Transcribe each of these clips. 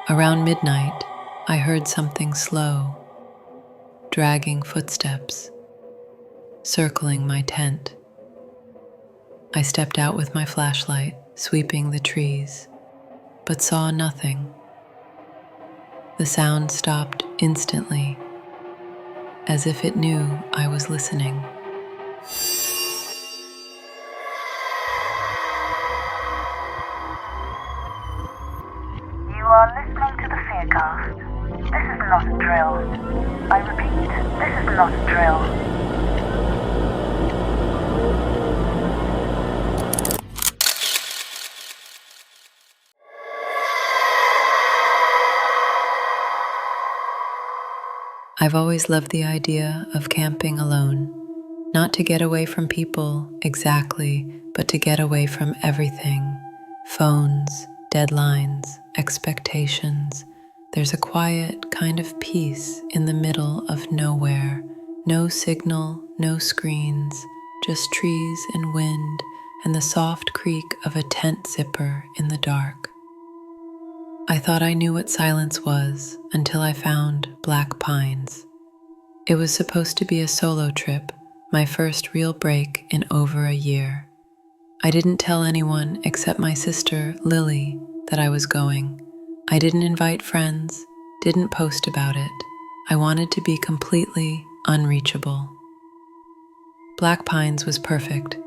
Around midnight, I heard something slow, dragging footsteps, circling my tent. I stepped out with my flashlight, sweeping the trees, but saw nothing. The sound stopped instantly, as if it knew I was listening. You are listening to the Fearcast. This is not a drill. I repeat, this is not a drill. I've always loved the idea of camping alone, not to get away from people exactly, but to get away from everything. Phones, deadlines, expectations. There's a quiet kind of peace in the middle of nowhere. No signal, no screens, just trees and wind and the soft creak of a tent zipper in the dark. I thought I knew what silence was until I found black pines. It was supposed to be a solo trip, my first real break in over a year. I didn't tell anyone except my sister, Lily, that I was going. I didn't invite friends, didn't post about it. I wanted to be completely unreachable. Black Pines was perfect.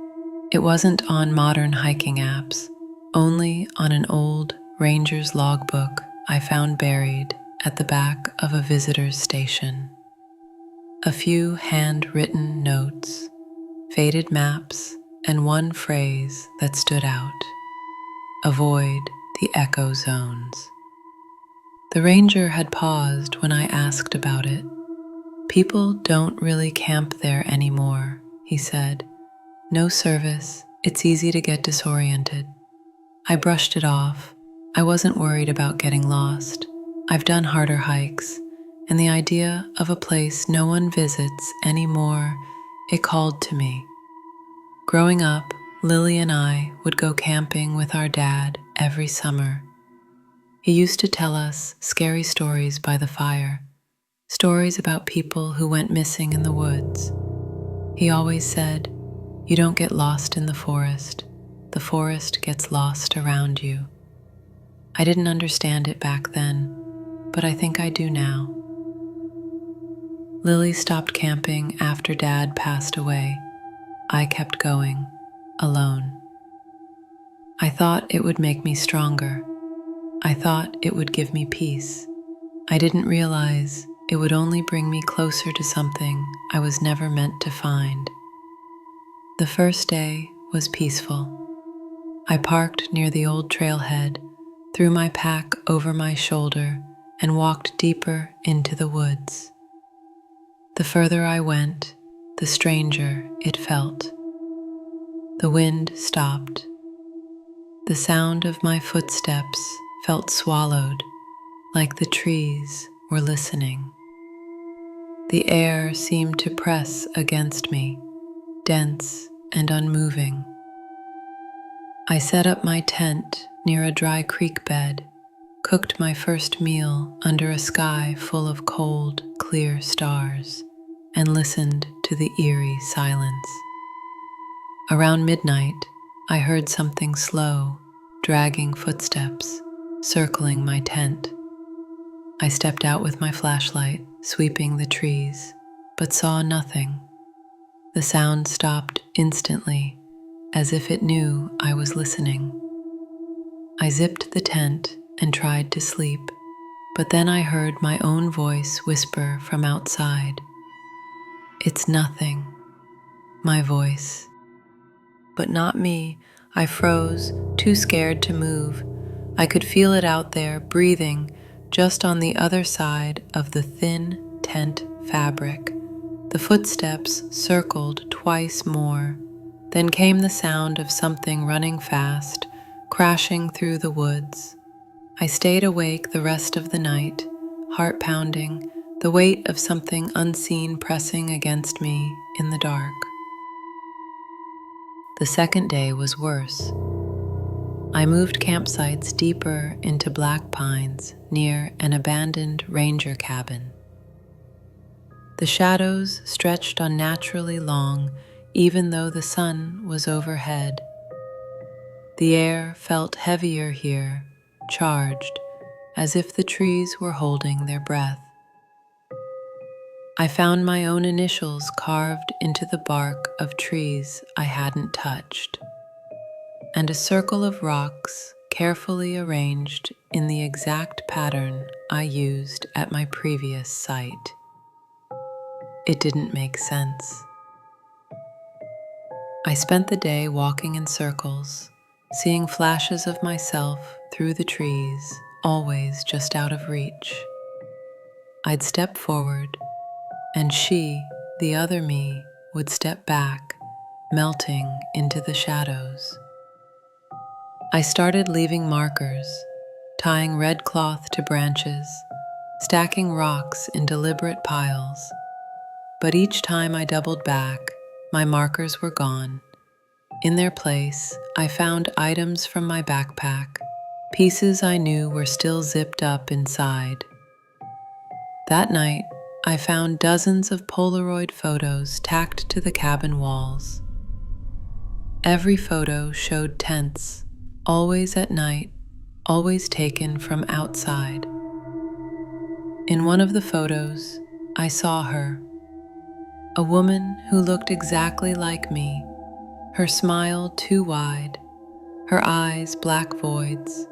It wasn't on modern hiking apps, only on an old ranger's logbook I found buried at the back of a visitor's station. A few handwritten notes, faded maps, and one phrase that stood out: avoid the echo zones. The ranger had paused when I asked about it. People don't really camp there anymore, he said. No service, it's easy to get disoriented. I brushed it off. I wasn't worried about getting lost. I've done harder hikes, and the idea of a place no one visits anymore, it called to me. Growing up, Lily and I would go camping with our dad every summer. He used to tell us scary stories by the fire, stories about people who went missing in the woods. He always said, "You don't get lost in the forest gets lost around you." I didn't understand it back then, but I think I do now. Lily stopped camping after Dad passed away. I kept going, alone. I thought it would make me stronger. I thought it would give me peace. I didn't realize it would only bring me closer to something I was never meant to find. The first day was peaceful. I parked near the old trailhead, threw my pack over my shoulder, and walked deeper into the woods. The further I went, the stranger it felt. The wind stopped. The sound of my footsteps felt swallowed, like the trees were listening. The air seemed to press against me, dense and unmoving. I set up my tent near a dry creek bed, cooked my first meal under a sky full of cold, clear stars, and listened to the eerie silence. Around midnight, I heard something slow, dragging footsteps, circling my tent. I stepped out with my flashlight, sweeping the trees, but saw nothing. The sound stopped instantly, as if it knew I was listening. I zipped the tent and tried to sleep, but then I heard my own voice whisper from outside. "It's nothing," my voice. But not me. I froze, too scared to move. I could feel it out there, breathing, just on the other side of the thin tent fabric. The footsteps circled twice more. Then came the sound of something running fast, crashing through the woods. I stayed awake the rest of the night, heart pounding, the weight of something unseen pressing against me in the dark. The second day was worse. I moved campsites deeper into black pines near an abandoned ranger cabin. The shadows stretched unnaturally long, even though the sun was overhead. The air felt heavier here, charged, as if the trees were holding their breath. I found my own initials carved into the bark of trees I hadn't touched, and a circle of rocks carefully arranged in the exact pattern I used at my previous site. It didn't make sense. I spent the day walking in circles, seeing flashes of myself through the trees, always just out of reach. I'd step forward, and she, the other me, would step back, melting into the shadows. I started leaving markers, tying red cloth to branches, stacking rocks in deliberate piles. But each time I doubled back, my markers were gone. In their place, I found items from my backpack, pieces I knew were still zipped up inside. That night, I found dozens of Polaroid photos tacked to the cabin walls. Every photo showed tents, always at night, always taken from outside. In one of the photos, I saw her, a woman who looked exactly like me, her smile too wide, her eyes black voids,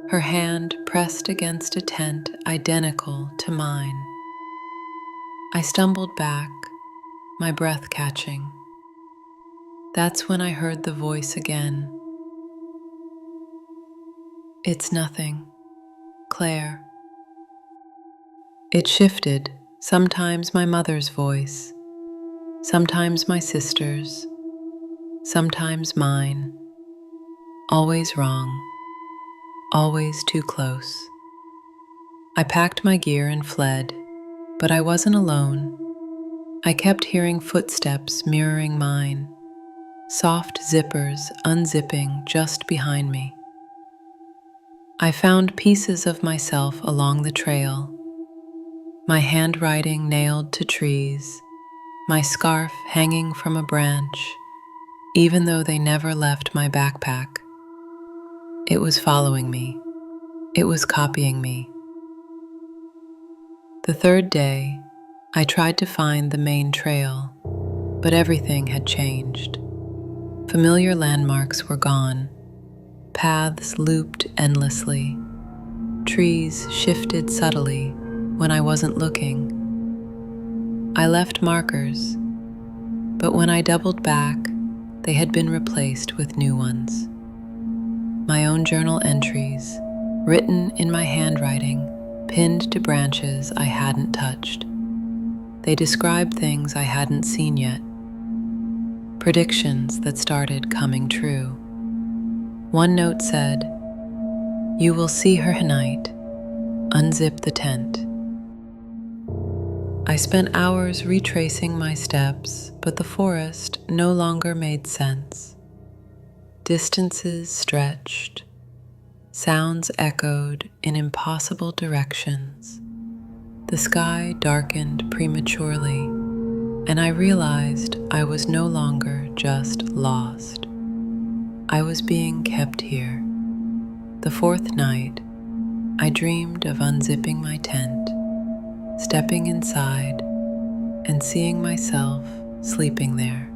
her hand pressed against a tent identical to mine. I stumbled back, my breath catching. That's when I heard the voice again. "It's nothing, Claire." It shifted, sometimes my mother's voice, sometimes my sister's, sometimes mine. Always wrong, always too close. I packed my gear and fled, but I wasn't alone. I kept hearing footsteps mirroring mine, soft zippers unzipping just behind me. I found pieces of myself along the trail, my handwriting nailed to trees, my scarf hanging from a branch, even though they never left my backpack. It was following me. It was copying me. The third day, I tried to find the main trail, but everything had changed. Familiar landmarks were gone. Paths looped endlessly. Trees shifted subtly when I wasn't looking. I left markers, but when I doubled back, they had been replaced with new ones. My own journal entries, written in my handwriting, pinned to branches I hadn't touched. They described things I hadn't seen yet, predictions that started coming true. One note said, "You will see her tonight. Unzip the tent." I spent hours retracing my steps, but the forest no longer made sense. Distances stretched, sounds echoed in impossible directions. The sky darkened prematurely, and I realized I was no longer just lost. I was being kept here. The fourth night, I dreamed of unzipping my tent, stepping inside, and seeing myself sleeping there.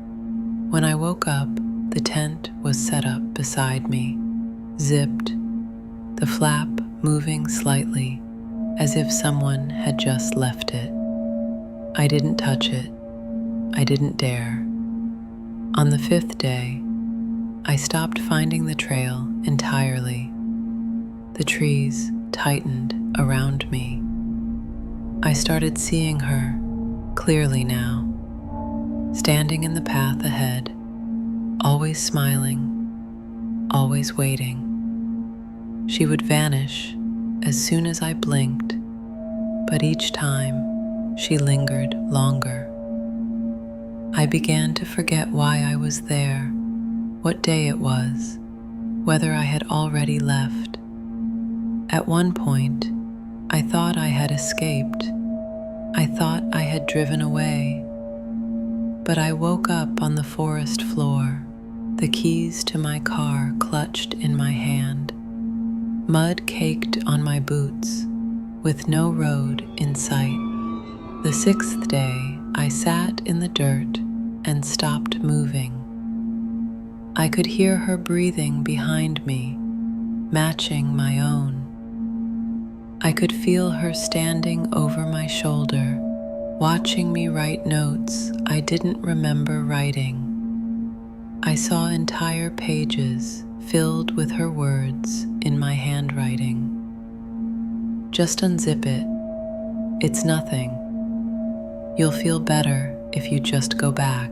When I woke up, the tent was set up beside me, zipped, the flap moving slightly, as if someone had just left it. I didn't touch it. I didn't dare. On the fifth day, I stopped finding the trail entirely. The trees tightened around me. I started seeing her clearly now, standing in the path ahead, always smiling, always waiting. She would vanish as soon as I blinked, but each time she lingered longer. I began to forget why I was there, what day it was, whether I had already left. At one point, I thought I had escaped. I thought I had driven away. But I woke up on the forest floor, the keys to my car clutched in my hand, mud caked on my boots, with no road in sight. The sixth day, I sat in the dirt and stopped moving. I could hear her breathing behind me, matching my own. I could feel her standing over my shoulder, watching me write notes I didn't remember writing. I saw entire pages filled with her words in my handwriting. Just unzip it. It's nothing. You'll feel better if you just go back.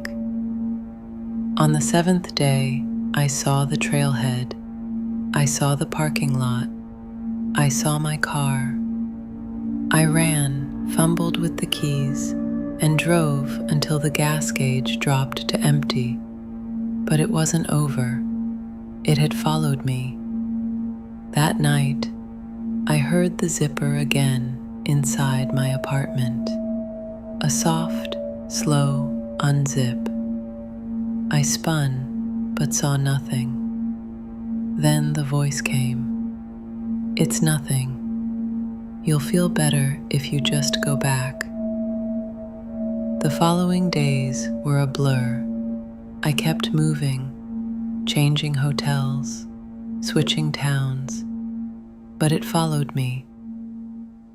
On the seventh day, I saw the trailhead. I saw the parking lot. I saw my car. I ran, fumbled with the keys, and drove until the gas gauge dropped to empty. But it wasn't over. It had followed me. That night, I heard the zipper again inside my apartment. A soft, slow unzip. I spun, but saw nothing. Then the voice came. It's nothing. You'll feel better if you just go back. The following days were a blur. I kept moving, changing hotels, switching towns, but it followed me.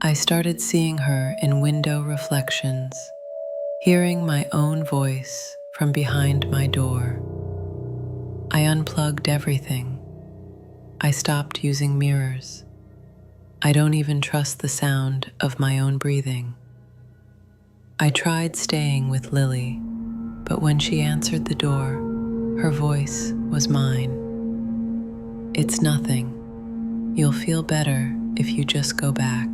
I started seeing her in window reflections, hearing my own voice from behind my door. I unplugged everything. I stopped using mirrors. I don't even trust the sound of my own breathing. I tried staying with Lily, but when she answered the door, her voice was mine. It's nothing. You'll feel better if you just go back.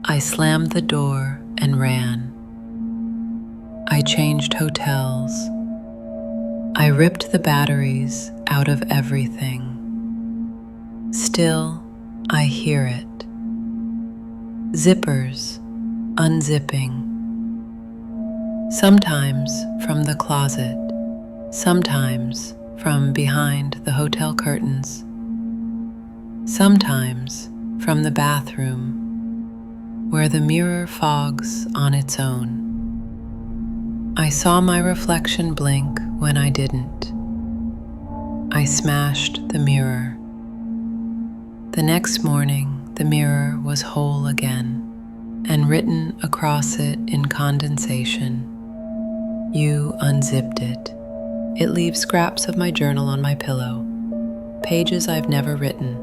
I slammed the door and ran. I changed hotels. I ripped the batteries out of everything. Still, I hear it. Zippers, unzipping. Sometimes from the closet, sometimes from behind the hotel curtains, sometimes from the bathroom, where the mirror fogs on its own. I saw my reflection blink when I didn't. I smashed the mirror. The next morning, the mirror was whole again, and written across it in condensation, "You unzipped it." It leaves scraps of my journal on my pillow, pages I've never written.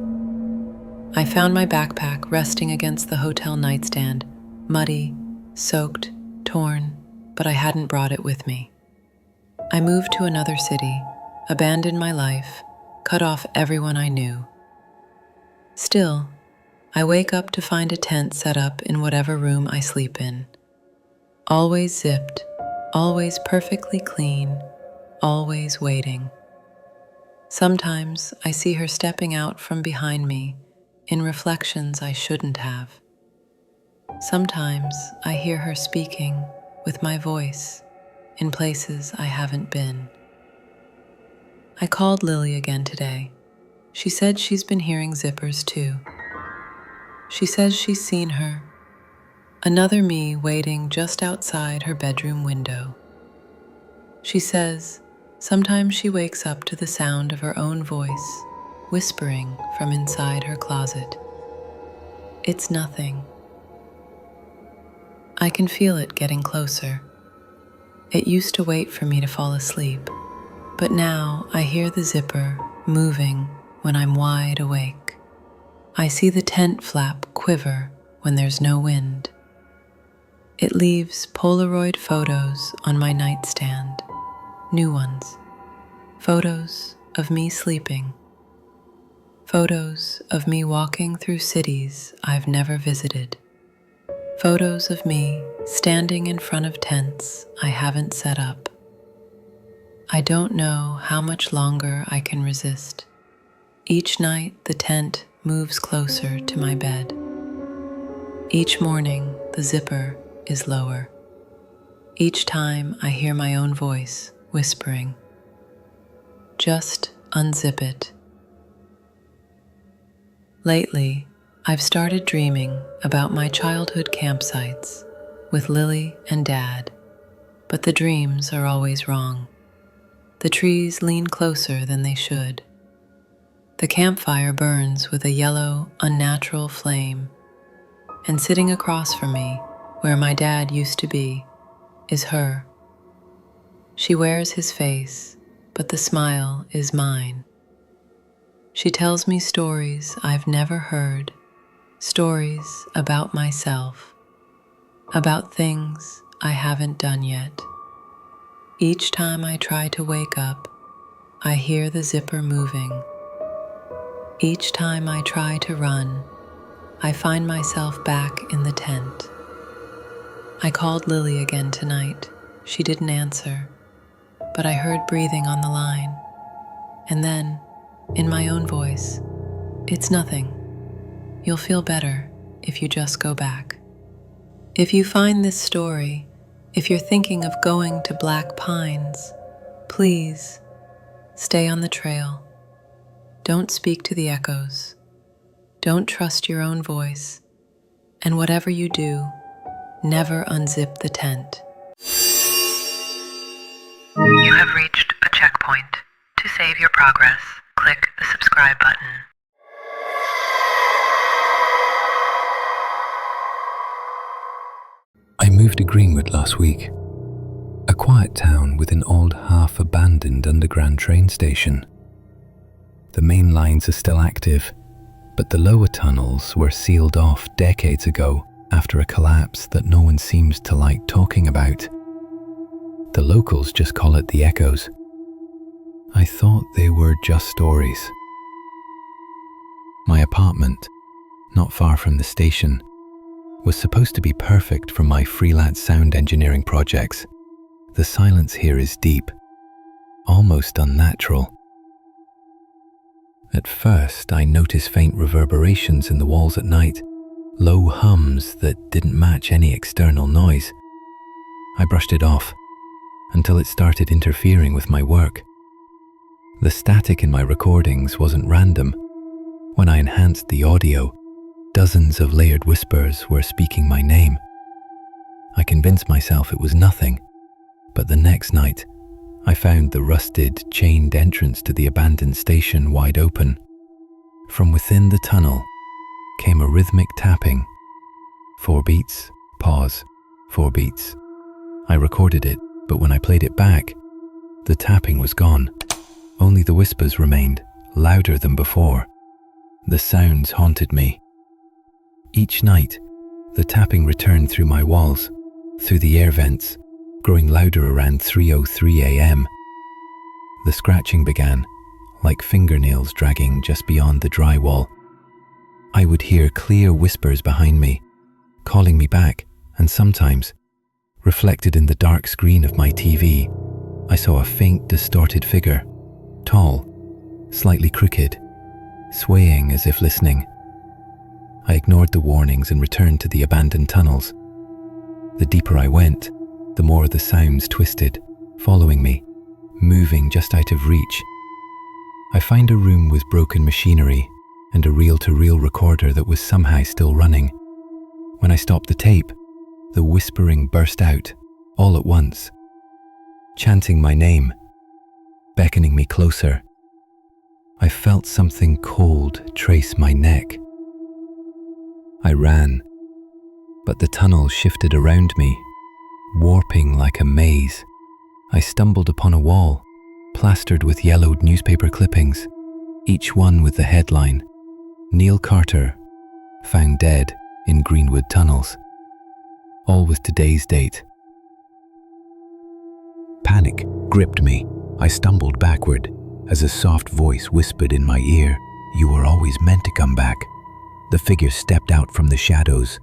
I found my backpack resting against the hotel nightstand, muddy, soaked, torn, but I hadn't brought it with me. I moved to another city, abandoned my life, cut off everyone I knew. Still, I wake up to find a tent set up in whatever room I sleep in. Always zipped, always perfectly clean, always waiting. Sometimes I see her stepping out from behind me in reflections I shouldn't have. Sometimes I hear her speaking with my voice in places I haven't been. I called Lily again today. She said she's been hearing zippers too. She says she's seen her, another me waiting just outside her bedroom window. She says sometimes she wakes up to the sound of her own voice, whispering from inside her closet. It's nothing. I can feel it getting closer. It used to wait for me to fall asleep, but now I hear the zipper moving when I'm wide awake. I see the tent flap quiver when there's no wind. It leaves Polaroid photos on my nightstand, new ones. Photos of me sleeping. Photos of me walking through cities I've never visited. Photos of me standing in front of tents I haven't set up. I don't know how much longer I can resist. Each night, the tent moves closer to my bed. Each morning, the zipper is lower. Each time, I hear my own voice whispering, "Just unzip it." Lately, I've started dreaming about my childhood campsites with Lily and Dad, but the dreams are always wrong. The trees lean closer than they should. The campfire burns with a yellow, unnatural flame, and sitting across from me, where my dad used to be, is her. She wears his face, but the smile is mine. She tells me stories I've never heard, stories about myself, about things I haven't done yet. Each time I try to wake up, I hear the zipper moving. Each time I try to run, I find myself back in the tent. I called Lily again tonight. She didn't answer, but I heard breathing on the line. And then, in my own voice, "It's nothing. You'll feel better if you just go back." If you find this story, if you're thinking of going to Black Pines, please stay on the trail. Don't speak to the echoes. Don't trust your own voice. And whatever you do, never unzip the tent. You have reached a checkpoint. To save your progress, click the subscribe button. I moved to Greenwood last week, a quiet town with an old half-abandoned underground train station. The main lines are still active, but the lower tunnels were sealed off decades ago after a collapse that no one seems to like talking about. The locals just call it the echoes. I thought they were just stories. My apartment, not far from the station, was supposed to be perfect for my freelance sound engineering projects. The silence here is deep, almost unnatural. At first, I noticed faint reverberations in the walls at night, low hums that didn't match any external noise. I brushed it off until it started interfering with my work. The static in my recordings wasn't random. When I enhanced the audio, dozens of layered whispers were speaking my name. I convinced myself it was nothing, but the next night, I found the rusted, chained entrance to the abandoned station wide open. From within the tunnel came a rhythmic tapping. 4 beats, pause, 4 beats. I recorded it, but when I played it back, the tapping was gone. Only the whispers remained, louder than before. The sounds haunted me. Each night, the tapping returned through my walls, through the air vents, growing louder around 3:03 a.m. The scratching began, like fingernails dragging just beyond the drywall. I would hear clear whispers behind me, calling me back, and sometimes, reflected in the dark screen of my TV, I saw a faint, distorted figure, tall, slightly crooked, swaying as if listening. I ignored the warnings and returned to the abandoned tunnels. The deeper I went, the more the sounds twisted, following me, moving just out of reach. I found a room with broken machinery and a reel-to-reel recorder that was somehow still running. When I stopped the tape, the whispering burst out, all at once, chanting my name, beckoning me closer. I felt something cold trace my neck. I ran, but the tunnel shifted around me, warping like a maze. I stumbled upon a wall, plastered with yellowed newspaper clippings, each one with the headline, "Neil Carter, found dead in Greenwood tunnels," all with today's date. Panic gripped me. I stumbled backward as a soft voice whispered in my ear, "You were always meant to come back." The figure stepped out from the shadows.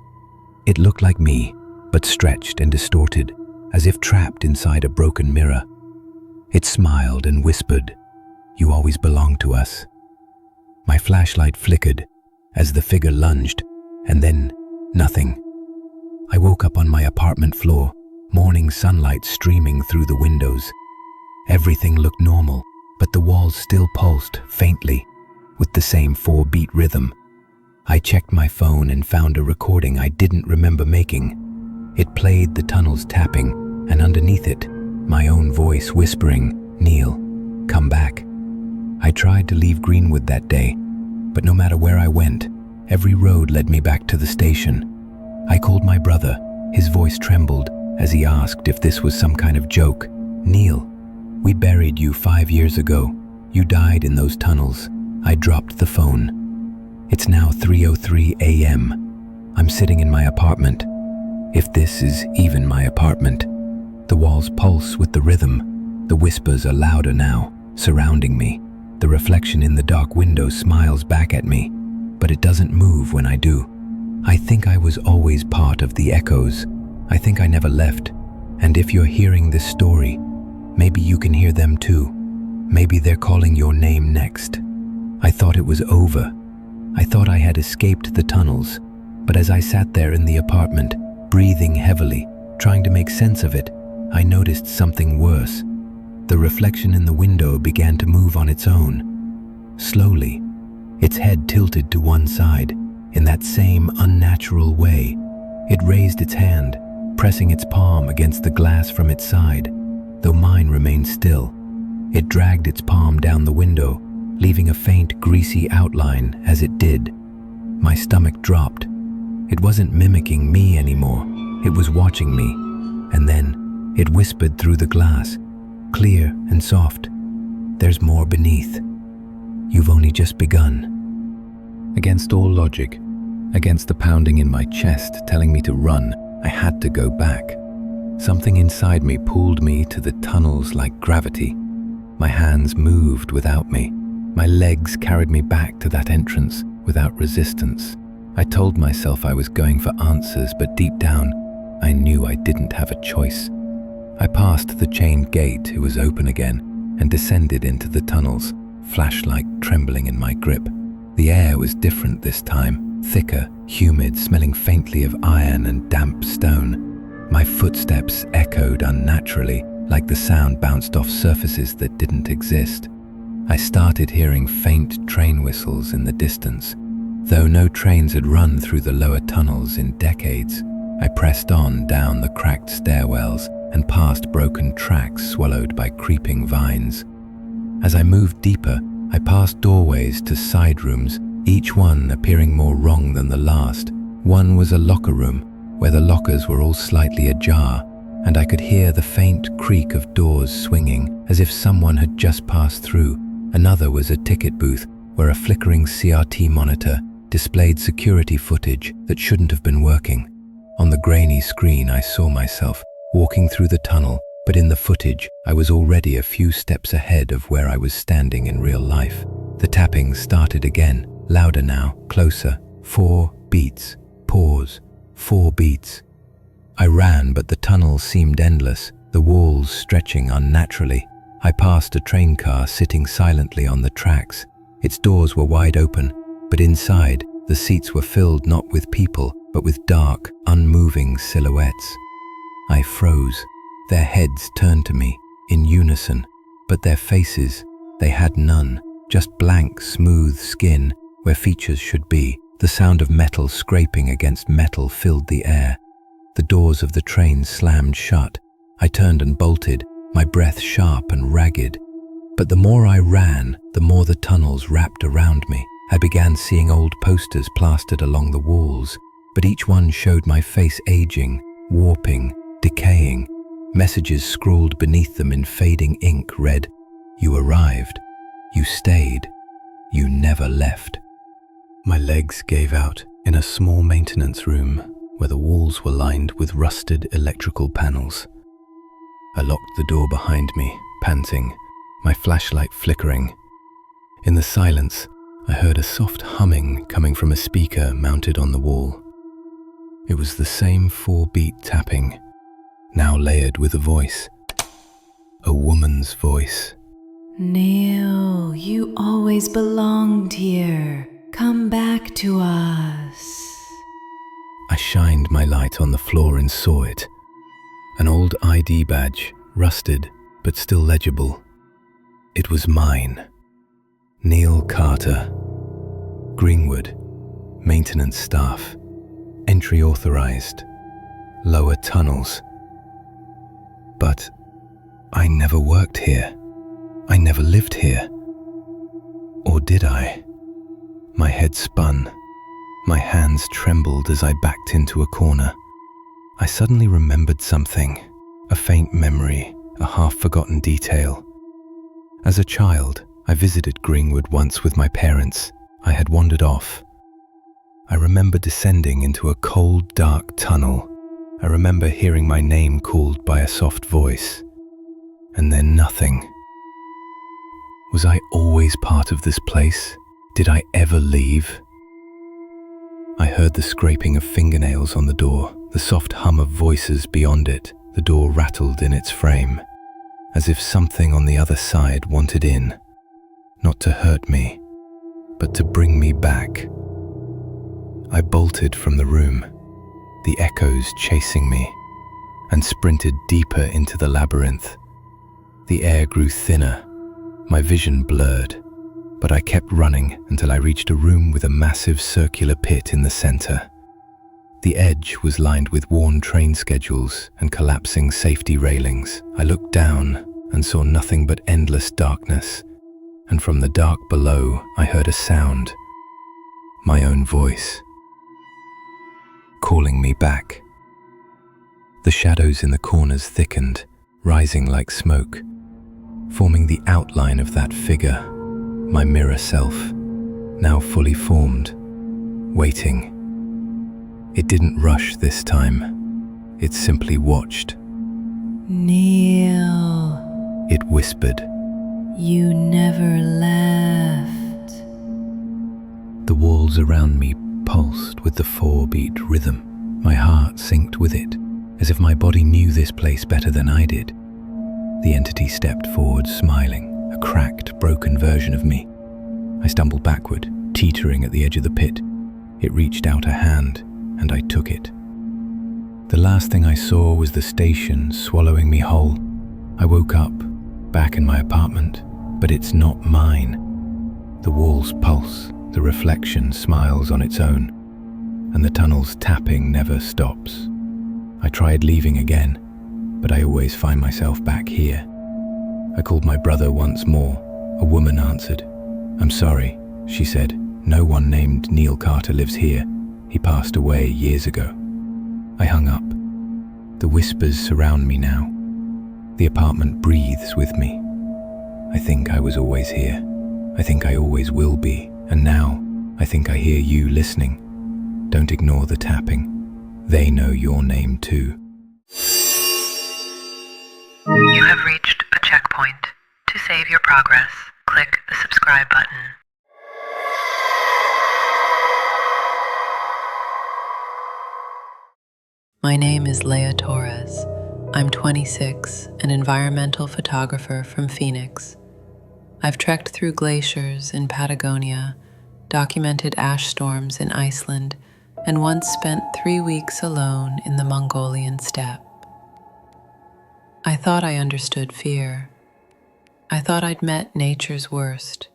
It looked like me, but stretched and distorted, as if trapped inside a broken mirror. It smiled and whispered, "You always belong to us." My flashlight flickered as the figure lunged, and then nothing. I woke up on my apartment floor, morning sunlight streaming through the windows. Everything looked normal, but the walls still pulsed faintly, with the same 4-beat rhythm. I checked my phone and found a recording I didn't remember making. It played the tunnels tapping, and underneath it, my own voice whispering, "Neil, come back." I tried to leave Greenwood that day, but no matter where I went, every road led me back to the station. I called my brother. His voice trembled as he asked if this was some kind of joke. "Neil, we buried you 5 years ago. You died in those tunnels." I dropped the phone. It's now 3:03 a.m. I'm sitting in my apartment. If this is even my apartment. The walls pulse with the rhythm. The whispers are louder now, surrounding me. The reflection in the dark window smiles back at me, but it doesn't move when I do. I think I was always part of the echoes. I think I never left. And if you're hearing this story, maybe you can hear them too. Maybe they're calling your name next. I thought it was over. I thought I had escaped the tunnels. But as I sat there in the apartment, breathing heavily, trying to make sense of it, I noticed something worse. The reflection in the window began to move on its own. Slowly, its head tilted to one side, in that same unnatural way. It raised its hand, pressing its palm against the glass from its side, though mine remained still. It dragged its palm down the window, leaving a faint, greasy outline as it did. My stomach dropped. It wasn't mimicking me anymore. It was watching me. And then it whispered through the glass, clear and soft, "There's more beneath. You've only just begun." Against all logic, against the pounding in my chest telling me to run, I had to go back. Something inside me pulled me to the tunnels like gravity. My hands moved without me. My legs carried me back to that entrance without resistance. I told myself I was going for answers, but deep down, I knew I didn't have a choice. I passed the chained gate, it was open again, and descended into the tunnels, flashlight trembling in my grip. The air was different this time, thicker, humid, smelling faintly of iron and damp stone. My footsteps echoed unnaturally, like the sound bounced off surfaces that didn't exist. I started hearing faint train whistles in the distance. Though no trains had run through the lower tunnels in decades, I pressed on down the cracked stairwells and past broken tracks swallowed by creeping vines. As I moved deeper, I passed doorways to side rooms, each one appearing more wrong than the last. One was a locker room, where the lockers were all slightly ajar, and I could hear the faint creak of doors swinging, as if someone had just passed through. Another was a ticket booth, where a flickering CRT monitor displayed security footage that shouldn't have been working. On the grainy screen, I saw myself walking through the tunnel, but in the footage, I was already a few steps ahead of where I was standing in real life. The tapping started again, louder now, closer. 4 beats, pause, 4 beats. I ran, but the tunnel seemed endless, the walls stretching unnaturally. I passed a train car sitting silently on the tracks. Its doors were wide open, but inside, the seats were filled not with people, but with dark, unmoving silhouettes. I froze. Their heads turned to me, in unison, but their faces, they had none, just blank, smooth skin where features should be. The sound of metal scraping against metal filled the air. The doors of the train slammed shut. I turned and bolted, my breath sharp and ragged. But the more I ran, the more the tunnels wrapped around me. I began seeing old posters plastered along the walls, but each one showed my face aging, warping, decaying. Messages scrawled beneath them in fading ink read, "You arrived. You stayed. You never left." My legs gave out in a small maintenance room where the walls were lined with rusted electrical panels. I locked the door behind me, panting, my flashlight flickering. In the silence, I heard a soft humming coming from a speaker mounted on the wall. It was the same 4-beat tapping, now layered with a voice. A woman's voice, Neil, you always belonged here. Come back to us. I shined my light on the floor and saw it. An old ID badge, rusted but still legible. It was mine. Neil Carter. Greenwood. Maintenance staff. Entry authorized. Lower tunnels. But I never worked here. I never lived here. Or did I? My head spun. My hands trembled as I backed into a corner. I suddenly remembered something, a faint memory, a half-forgotten detail. As a child, I visited Greenwood once with my parents. I had wandered off. I remember descending into a cold, dark tunnel. I remember hearing my name called by a soft voice. And then nothing. Was I always part of this place? Did I ever leave? I heard the scraping of fingernails on the door, the soft hum of voices beyond it. The door rattled in its frame, as if something on the other side wanted in, not to hurt me, but to bring me back. I bolted from the room, the echoes chasing me, and sprinted deeper into the labyrinth. The air grew thinner, my vision blurred, but I kept running until I reached a room with a massive circular pit in the center. The edge was lined with worn train schedules and collapsing safety railings. I looked down and saw nothing but endless darkness, and from the dark below I heard a sound, my own voice, calling me back. The shadows in the corners thickened, rising like smoke, forming the outline of that figure, my mirror self, now fully formed, waiting. It didn't rush this time. It simply watched. Neil, it whispered. You never left. The walls around me pulsed with the 4-beat rhythm. My heart synced with it, as if my body knew this place better than I did. The entity stepped forward, smiling, a cracked, broken version of me. I stumbled backward, teetering at the edge of the pit. It reached out a hand, and I took it. The last thing I saw was the station swallowing me whole. I woke up, back in my apartment, but it's not mine. The walls pulse, the reflection smiles on its own, and the tunnel's tapping never stops. I tried leaving again, but I always find myself back here. I called my brother once more. A woman answered. I'm sorry, she said. No one named Neil Carter lives here. He passed away years ago. I hung up. The whispers surround me now. The apartment breathes with me. I think I was always here. I think I always will be. And now, I think I hear you listening. Don't ignore the tapping. They know your name too. You have reached a checkpoint. To save your progress, click the subscribe button. My name is Leah Torres. I'm 26, an environmental photographer from Phoenix. I've trekked through glaciers in Patagonia, documented ash storms in Iceland, and once spent 3 weeks alone in the Mongolian steppe. I thought I understood fear. I thought I'd met nature's worst,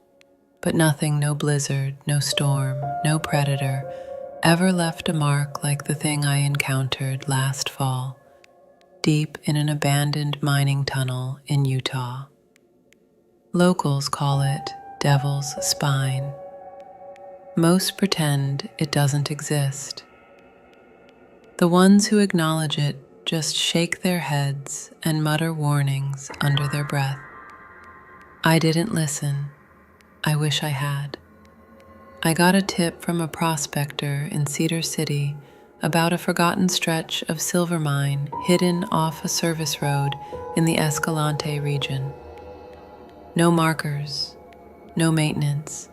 but nothing, no blizzard, no storm, no predator, ever left a mark like the thing I encountered last fall, deep in an abandoned mining tunnel in Utah. Locals call it Devil's Spine. Most pretend it doesn't exist. The ones who acknowledge it just shake their heads and mutter warnings under their breath. I didn't listen. I wish I had. I got a tip from a prospector in Cedar City about a forgotten stretch of silver mine hidden off a service road in the Escalante region. No markers, no maintenance.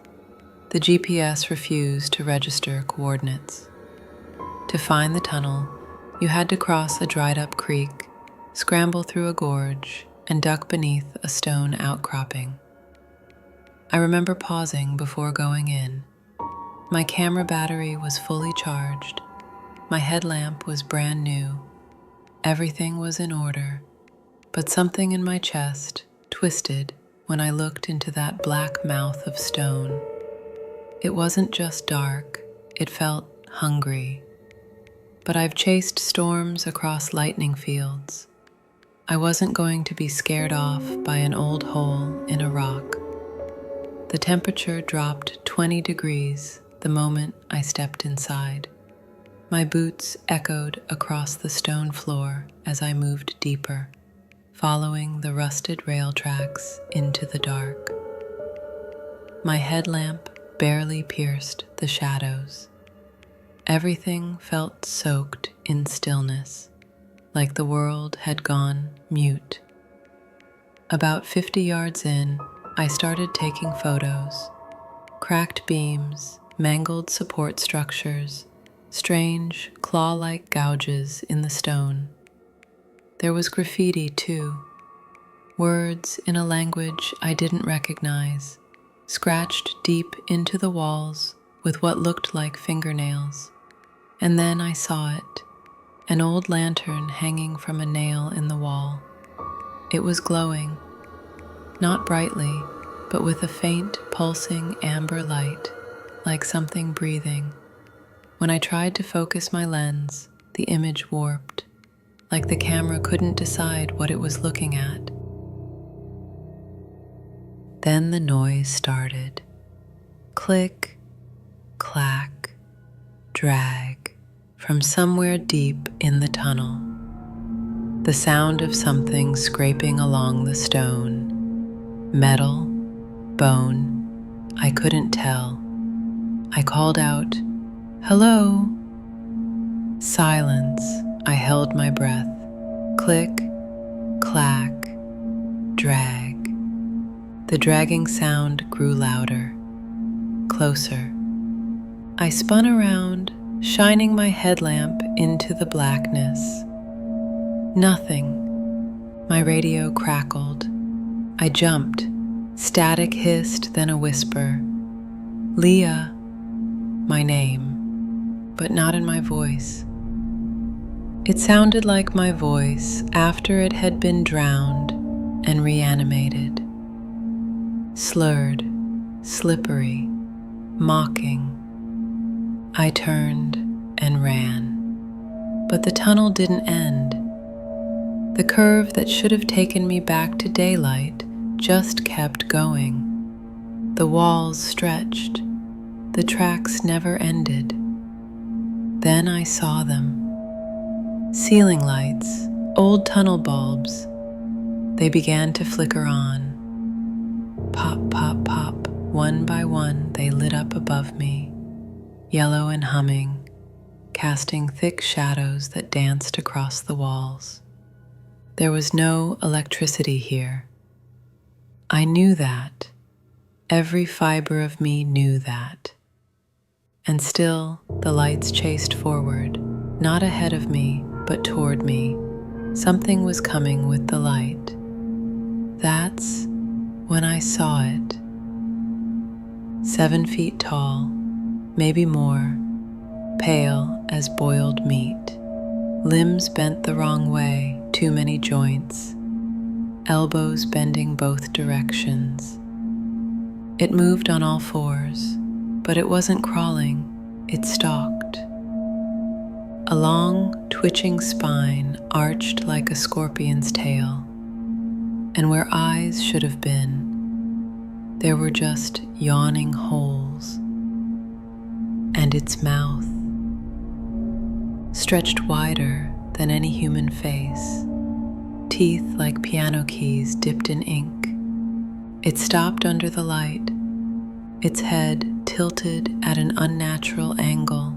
The GPS refused to register coordinates. To find the tunnel, you had to cross a dried-up creek, scramble through a gorge, and duck beneath a stone outcropping. I remember pausing before going in. My camera battery was fully charged. My headlamp was brand new. Everything was in order, but something in my chest twisted when I looked into that black mouth of stone. It wasn't just dark, it felt hungry. But I've chased storms across lightning fields. I wasn't going to be scared off by an old hole in a rock. The temperature dropped 20 degrees the moment I stepped inside. My boots echoed across the stone floor as I moved deeper, following the rusted rail tracks into the dark. My headlamp barely pierced the shadows. Everything felt soaked in stillness, like the world had gone mute. About 50 yards in, I started taking photos. Cracked beams, mangled support structures, strange, claw-like gouges in the stone. There was graffiti too, words in a language I didn't recognize, scratched deep into the walls with what looked like fingernails. And then I saw it, an old lantern hanging from a nail in the wall. It was glowing, not brightly, but with a faint, pulsing amber light, like something breathing. When I tried to focus my lens, the image warped, like the camera couldn't decide what it was looking at. Then the noise started. Click, clack, drag, from somewhere deep in the tunnel. The sound of something scraping along the stone. Metal, bone, I couldn't tell. I called out, "Hello?" Silence. I held my breath. Click, clack, drag. The dragging sound grew louder, closer. I spun around, shining my headlamp into the blackness. Nothing. My radio crackled. I jumped. Static hissed, then a whisper. "Leah." My name, but not in my voice. It sounded like my voice after it had been drowned and reanimated. Slurred, slippery, mocking. I turned and ran. But the tunnel didn't end. The curve that should have taken me back to daylight just kept going. The walls stretched. The tracks never ended. Then I saw them. Ceiling lights, old tunnel bulbs. They began to flicker on. Pop, pop, pop. One by one, they lit up above me, yellow and humming, casting thick shadows that danced across the walls. There was no electricity here. I knew that. Every fiber of me knew that. And still, the lights chased forward, not ahead of me, but toward me. Something was coming with the light. That's when I saw it. 7 feet tall, maybe more, pale as boiled meat. Limbs bent the wrong way, too many joints, elbows bending both directions. It moved on all fours, but it wasn't crawling, it stalked. A long, twitching spine arched like a scorpion's tail, and where eyes should have been, there were just yawning holes. And its mouth, stretched wider than any human face, teeth like piano keys dipped in ink. It stopped under the light, its head tilted at an unnatural angle.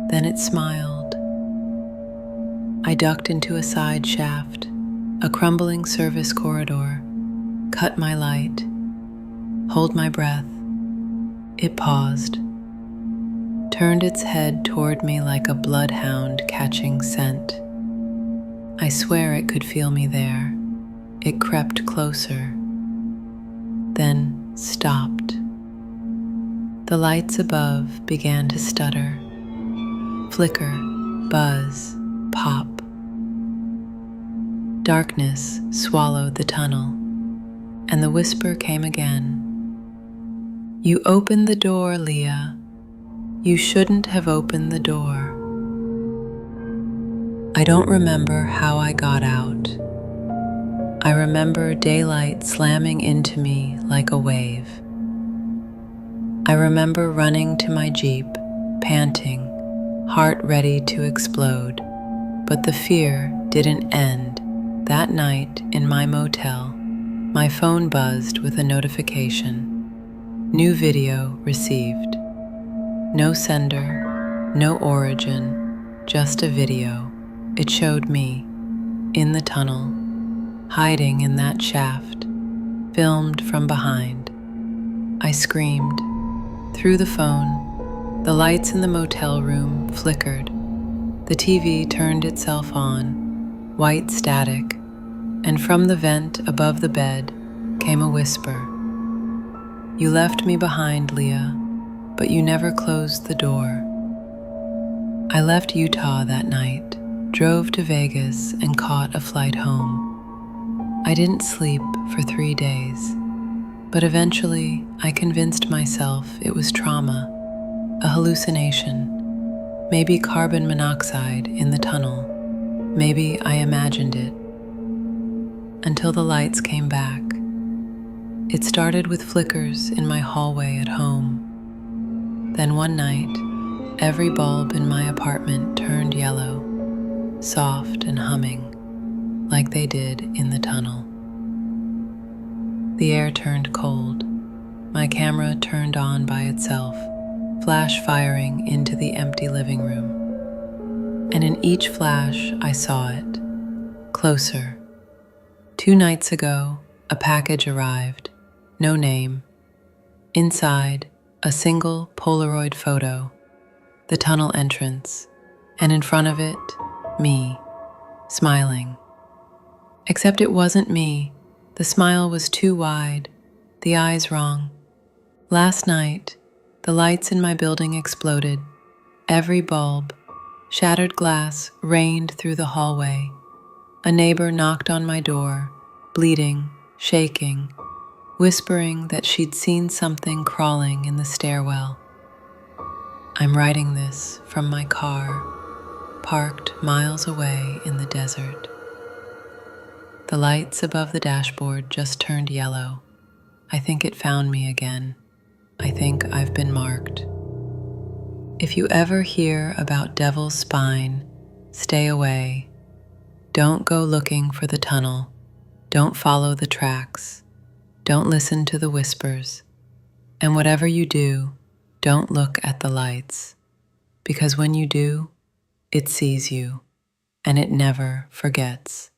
Then it smiled. I ducked into a side shaft, a crumbling service corridor, cut my light, hold my breath. It paused, turned its head toward me like a bloodhound catching scent. I swear it could feel me there. It crept closer. then stopped. The lights above began to stutter, flicker, buzz, pop. Darkness swallowed the tunnel, and the whisper came again. "You opened the door, Leah. You shouldn't have opened the door." I don't remember how I got out. I remember daylight slamming into me like a wave. I remember running to my Jeep, panting, heart ready to explode. But the fear didn't end. That night in my motel, my phone buzzed with a notification. New video received. No sender, no origin, just a video. It showed me, in the tunnel, hiding in that shaft, filmed from behind. I screamed. Through the phone, the lights in the motel room flickered. The TV turned itself on, white static, and from the vent above the bed came a whisper. "You left me behind, Leah, but you never closed the door." I left Utah that night, drove to Vegas, and caught a flight home. I didn't sleep for 3 days, but eventually I convinced myself it was trauma, a hallucination, maybe carbon monoxide in the tunnel. Maybe I imagined it. Until the lights came back. It started with flickers in my hallway at home. Then one night, every bulb in my apartment turned yellow, soft and humming, like they did in the tunnel. The air turned cold. My camera turned on by itself, flash firing into the empty living room. And in each flash, I saw it, closer. 2 nights ago, a package arrived, no name. Inside, a single Polaroid photo, the tunnel entrance, and in front of it, me, smiling. Except it wasn't me. The smile was too wide, the eyes wrong. Last night, the lights in my building exploded. Every bulb, shattered glass rained through the hallway. A neighbor knocked on my door, bleeding, shaking, whispering that she'd seen something crawling in the stairwell. I'm writing this from my car, parked miles away in the desert. The lights above the dashboard just turned yellow. I think it found me again. I think I've been marked. If you ever hear about Devil's Spine, stay away. Don't go looking for the tunnel. Don't follow the tracks. Don't listen to the whispers. And whatever you do, don't look at the lights. Because when you do, it sees you, and it never forgets.